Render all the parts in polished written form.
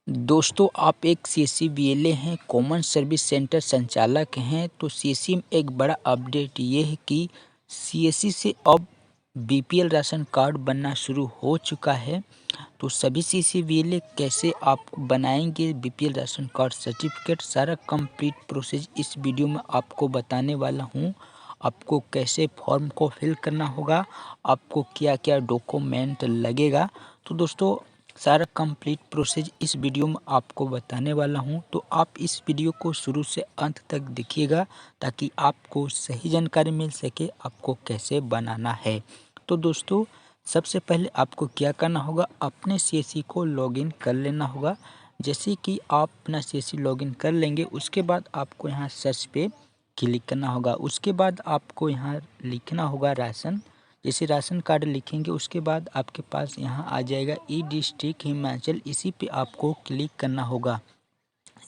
दोस्तों, आप एक सीएससी बीएलए हैं, कॉमन सर्विस सेंटर संचालक हैं, तो सीएससी में एक बड़ा अपडेट ये है कि सीएससी से अब बीपीएल राशन कार्ड बनना शुरू हो चुका है। तो सभी सीएससी बीएलए कैसे आप बनाएंगे बीपीएल राशन कार्ड सर्टिफिकेट, सारा कंप्लीट प्रोसेस इस वीडियो में आपको बताने वाला हूँ। आपको कैसे फॉर्म को फिल करना होगा, आपको क्या क्या डॉक्यूमेंट लगेगा, तो दोस्तों सारा कंप्लीट प्रोसेस इस वीडियो में आपको बताने वाला हूं। तो आप इस वीडियो को शुरू से अंत तक देखिएगा ताकि आपको सही जानकारी मिल सके आपको कैसे बनाना है। तो दोस्तों सबसे पहले आपको क्या करना होगा, अपने सीएससी को लॉगिन कर लेना होगा। जैसे कि आप अपना सीएससी लॉगिन कर लेंगे, उसके बाद आपको यहाँ सर्च पे क्लिक करना होगा। उसके बाद आपको यहाँ लिखना होगा राशन। जैसे राशन कार्ड लिखेंगे उसके बाद आपके पास यहाँ आ जाएगा ई डिस्ट्रिक्ट हिमाचल, इसी पे आपको क्लिक करना होगा।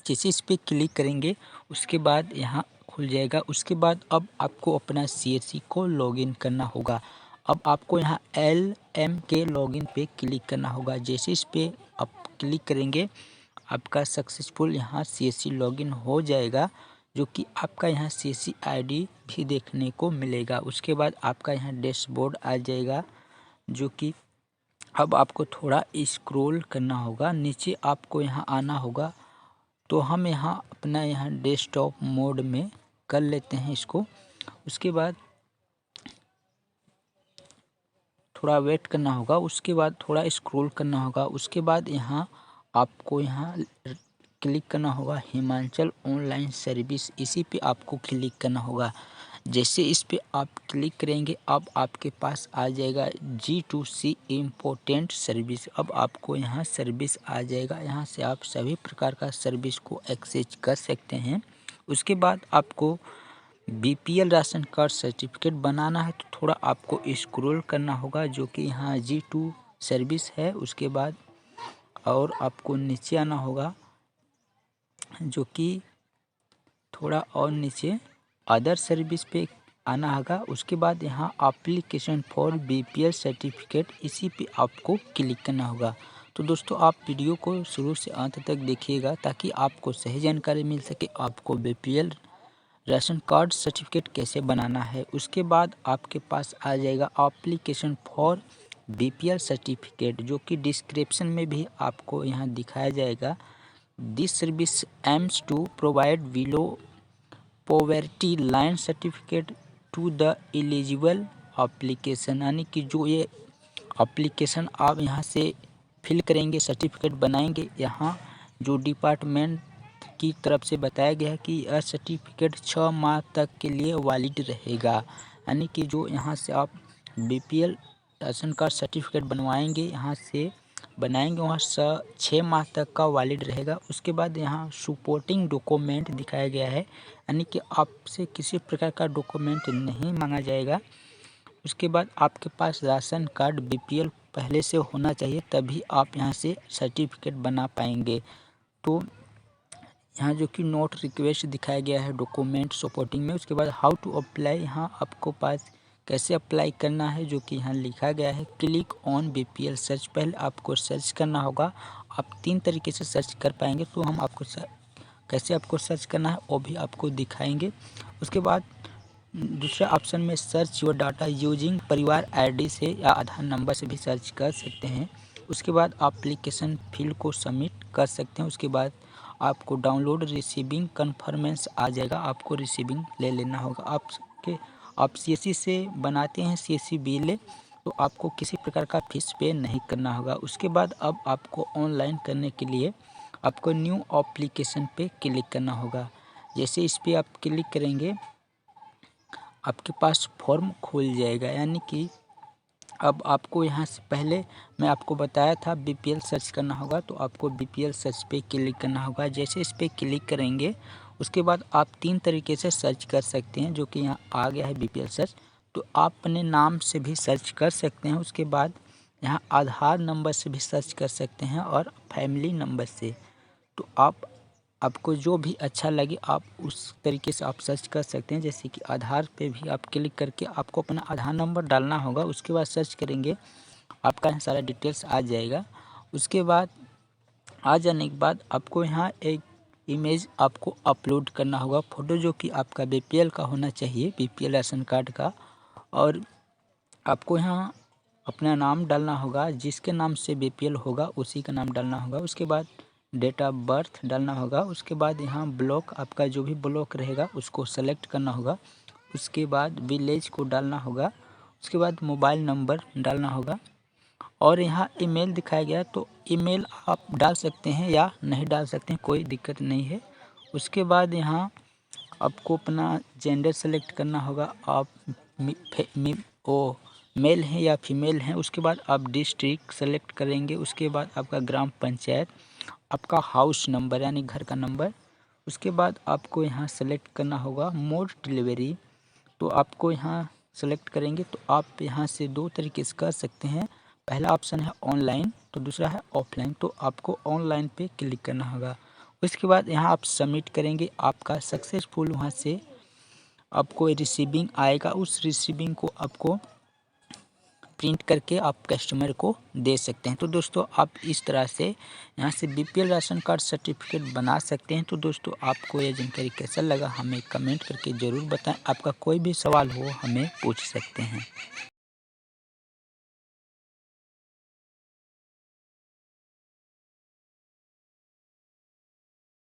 जैसे इस पे क्लिक करेंगे उसके बाद यहाँ खुल जाएगा। उसके बाद अब आपको अपना सीएससी को लॉगिन करना होगा। अब आपको यहाँ LM के लॉगिन पे क्लिक करना होगा। जैसे इस पे आप क्लिक करेंगे आपका सक्सेसफुल यहाँ सीएससी लॉगिन हो जाएगा, जो कि आपका यहाँ सीएससी आईडी भी देखने को मिलेगा। उसके बाद आपका यहाँ डैशबोर्ड आ जाएगा, जो कि अब आपको थोड़ा स्क्रॉल करना होगा, नीचे आपको यहाँ आना होगा। तो हम यहाँ अपना यहाँ डेस्कटॉप मोड में कर लेते हैं इसको। उसके बाद थोड़ा वेट करना होगा, उसके बाद थोड़ा स्क्रॉल करना होगा। उसके बाद यहाँ आपको यहाँ क्लिक करना होगा हिमाचल ऑनलाइन सर्विस, इसी पे आपको क्लिक करना होगा। जैसे इस पे आप क्लिक करेंगे अब आपके पास आ जाएगा G2C इम्पोर्टेंट सर्विस। अब आपको यहाँ सर्विस आ जाएगा, यहाँ से आप सभी प्रकार का सर्विस को एक्सेस कर सकते हैं। उसके बाद आपको बीपीएल राशन कार्ड सर्टिफिकेट बनाना है, तो थोड़ा आपको स्क्रॉल करना होगा, जो कि यहाँ G2 सर्विस है। उसके बाद और आपको नीचे आना होगा, जो कि थोड़ा और नीचे अदर सर्विस पे आना होगा। उसके बाद यहाँ एप्लीकेशन फॉर बीपीएल सर्टिफिकेट, इसी पे आपको क्लिक करना होगा। तो दोस्तों आप वीडियो को शुरू से अंत तक देखिएगा ताकि आपको सही जानकारी मिल सके आपको बीपीएल राशन कार्ड सर्टिफिकेट कैसे बनाना है। उसके बाद आपके पास आ जाएगा एप्लीकेशन फॉर बीपीएल सर्टिफिकेट, जो कि डिस्क्रिप्शन में भी आपको यहाँ दिखाया जाएगा। This service aims to provide below poverty line certificate to the eligible application, यानी कि जो ये एप्लीकेशन आप यहाँ से फिल करेंगे सर्टिफिकेट बनाएंगे, यहाँ जो डिपार्टमेंट की तरफ से बताया गया है कि यह सर्टिफिकेट 6 माह तक के लिए वैलिड रहेगा। यानी कि जो यहाँ से आप बीपीएल राशन कार्ड सर्टिफिकेट बनवाएंगे, यहाँ से बनाएंगे, वहाँ 6 माह तक का वैलिड रहेगा। उसके बाद यहाँ सपोर्टिंग डॉक्यूमेंट दिखाया गया है, यानी कि आपसे किसी प्रकार का डॉक्यूमेंट नहीं मांगा जाएगा। उसके बाद आपके पास राशन कार्ड बीपीएल पहले से होना चाहिए, तभी आप यहाँ से सर्टिफिकेट बना पाएंगे। तो यहाँ जो कि नोट रिक्वेस्ट दिखाया गया है डॉक्यूमेंट सपोर्टिंग में। उसके बाद हाउ टू अप्लाई, यहाँ आपको पास कैसे अप्लाई करना है, जो कि यहाँ लिखा गया है क्लिक ऑन बीपीएल सर्च। पहले आपको सर्च करना होगा, आप 3 तरीके से सर्च कर पाएंगे, तो हम आपको कैसे आपको सर्च करना है वो भी आपको दिखाएंगे। उसके बाद दूसरे ऑप्शन में सर्च योर डाटा यूजिंग परिवार आईडी से या आधार नंबर से भी सर्च कर सकते हैं। उसके बाद एप्लीकेशन फील्ड को सबमिट कर सकते हैं। उसके बाद आपको डाउनलोड रिसीविंग कन्फर्मेंस आ जाएगा, आपको रिसीविंग ले लेना होगा। आप सीएससी से बनाते हैं सीएससी बीएलए, तो आपको किसी प्रकार का फीस पे नहीं करना होगा। उसके बाद अब आपको ऑनलाइन करने के लिए आपको न्यू एप्लीकेशन पे क्लिक करना होगा। जैसे इस पर आप क्लिक करेंगे आपके पास फॉर्म खुल जाएगा, यानी कि अब आपको यहाँ से पहले मैं आपको बताया था बीपीएल सर्च करना होगा, तो आपको बीपीएल सर्च पे क्लिक करना होगा। जैसे इस पे क्लिक करेंगे उसके बाद आप 3 तरीके से सर्च कर सकते हैं, जो कि यहाँ आ गया है बीपीएल सर्च। तो आप अपने नाम से भी सर्च कर सकते हैं। उसके बाद यहाँ आधार नंबर से भी सर्च कर सकते हैं और फैमिली नंबर से। तो आपको जो भी अच्छा लगे आप उस तरीके से आप सर्च कर सकते हैं। जैसे कि आधार पे भी आप क्लिक करके आपको अपना आधार नंबर डालना होगा। उसके बाद सर्च करेंगे, आपका सारा डिटेल्स आ जाएगा। उसके बाद आ जाने के बाद आपको यहाँ एक इमेज आपको अपलोड करना होगा, फ़ोटो जो कि आपका बीपीएल का होना चाहिए, बीपीएल राशन कार्ड का। और आपको यहाँ अपना नाम डालना होगा, जिसके नाम से बीपीएल होगा उसी का नाम डालना होगा। उसके बाद डेट ऑफ बर्थ डालना होगा। उसके बाद यहाँ ब्लॉक, आपका जो भी ब्लॉक रहेगा उसको सेलेक्ट करना होगा। उसके बाद विलेज को डालना होगा। उसके बाद मोबाइल नंबर डालना होगा। और यहाँ ईमेल दिखाया गया, तो ईमेल आप डाल सकते हैं या नहीं डाल सकते हैं, कोई दिक्कत नहीं है। उसके बाद यहाँ आपको अपना जेंडर सेलेक्ट करना होगा, आप मेल हैं या फीमेल हैं। उसके बाद आप डिस्ट्रिक्ट सेलेक्ट करेंगे। उसके बाद आपका ग्राम पंचायत, आपका हाउस नंबर यानी घर का नंबर। उसके बाद आपको यहाँ सेलेक्ट करना होगा मोड डिलीवरी, तो आपको यहाँ सेलेक्ट करेंगे तो आप यहाँ से 2 तरीके से कर सकते हैं। पहला ऑप्शन है ऑनलाइन, तो दूसरा है ऑफलाइन। तो आपको ऑनलाइन पे क्लिक करना होगा। उसके बाद यहाँ आप सबमिट करेंगे, आपका सक्सेसफुल वहाँ से आपको रिसीविंग आएगा। उस रिसीविंग को आपको प्रिंट करके आप कस्टमर को दे सकते हैं। तो दोस्तों आप इस तरह से यहाँ से बीपीएल राशन कार्ड सर्टिफिकेट बना सकते हैं। तो दोस्तों आपको यह जानकारी कैसा लगा हमें कमेंट करके ज़रूर बताएं। आपका कोई भी सवाल हो हमें पूछ सकते हैं।